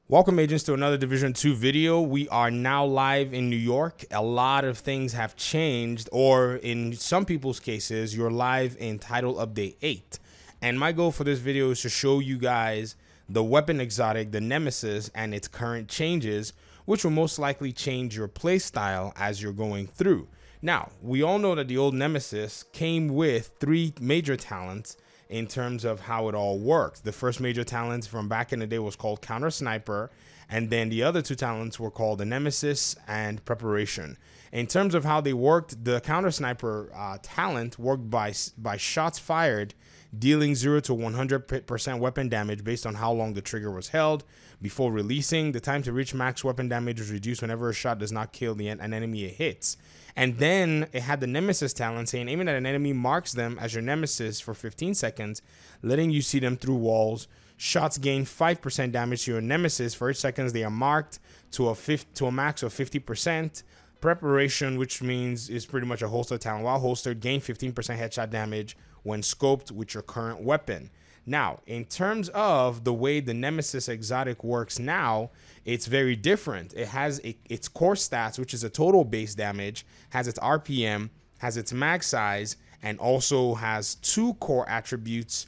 Welcome, agents, to another Division 2 video. We are now live in New York. A lot of things have changed, or in some people's cases, you're live in Title Update 8. And my goal for this video is to show you guys the weapon exotic, the Nemesis, and its current changes, which will most likely change your playstyle as you're going through. Now, we all know that the old Nemesis came with 3 major talents in terms of how it all worked. The first major talent from back in the day was called Counter Sniper, and then the other 2 talents were called the Nemesis and Preparation. In terms of how they worked, the Counter Sniper talent worked by shots fired, dealing 0 to 100% weapon damage based on how long the trigger was held before releasing. The time to reach max weapon damage is reduced whenever a shot does not kill an enemy it hits. And then it had the Nemesis talent saying aiming at an enemy marks them as your Nemesis for 15 seconds, letting you see them through walls. Shots gain 5% damage to your Nemesis for each seconds they are marked to a max of 50%. Preparation, which means is pretty much a holster talent. While holstered, gain 15% headshot damage when scoped with your current weapon. Now, in terms of the way the Nemesis Exotic works now, it's very different. It has its core stats, which is a total base damage, has its RPM, has its mag size, and also has 2 core attributes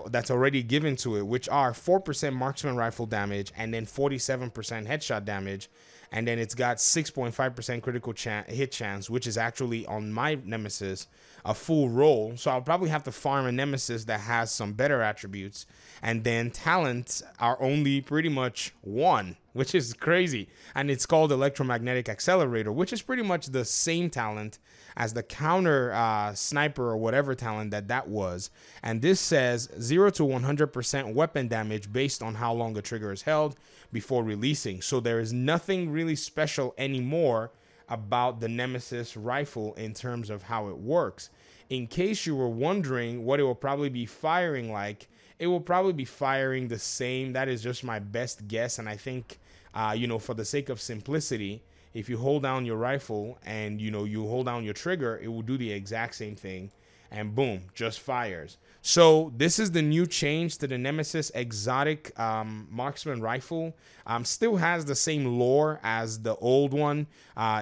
that's already given to it, which are 4% marksman rifle damage and then 47% headshot damage. And then it's got 6.5% critical hit chance, which is actually on my Nemesis a full roll. So I'll probably have to farm a Nemesis that has some better attributes. And then talents are only pretty much 1, which is crazy. And it's called Electromagnetic Accelerator, which is pretty much the same talent as the Counter Sniper or whatever talent that was. And this says 0 to 100% weapon damage based on how long the trigger is held before releasing. So there is nothing really special anymore about the Nemesis rifle in terms of how it works. In case you were wondering what it will probably be firing like, it will probably be firing the same. That is just my best guess. And I think, for the sake of simplicity, if you hold down your rifle and, you hold down your trigger, it will do the exact same thing. And boom, just fires. So this is the new change to the Nemesis Exotic Marksman Rifle. Still has the same lore as the old one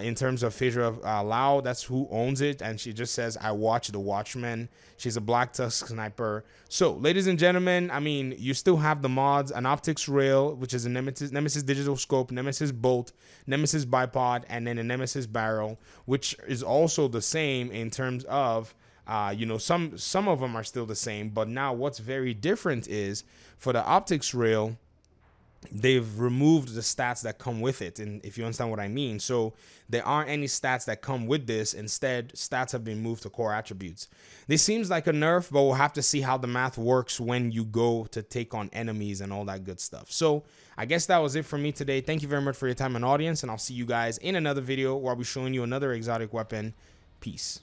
in terms of Phaedra Lau. That's who owns it. And she just says, I watch the Watchmen. She's a Black Tusk sniper. So, ladies and gentlemen, I mean, you still have the mods, an optics rail, which is a Nemesis digital scope, Nemesis bolt, Nemesis bipod, and then a Nemesis barrel, which is also the same in terms of some of them are still the same, but now what's very different is for the optics rail, they've removed the stats that come with it, and if you understand what I mean. So there aren't any stats that come with this. Instead, stats have been moved to core attributes. This seems like a nerf, but we'll have to see how the math works when you go to take on enemies and all that good stuff. So I guess that was it for me today. Thank you very much for your time and audience, and I'll see you guys in another video where I'll be showing you another exotic weapon. Peace.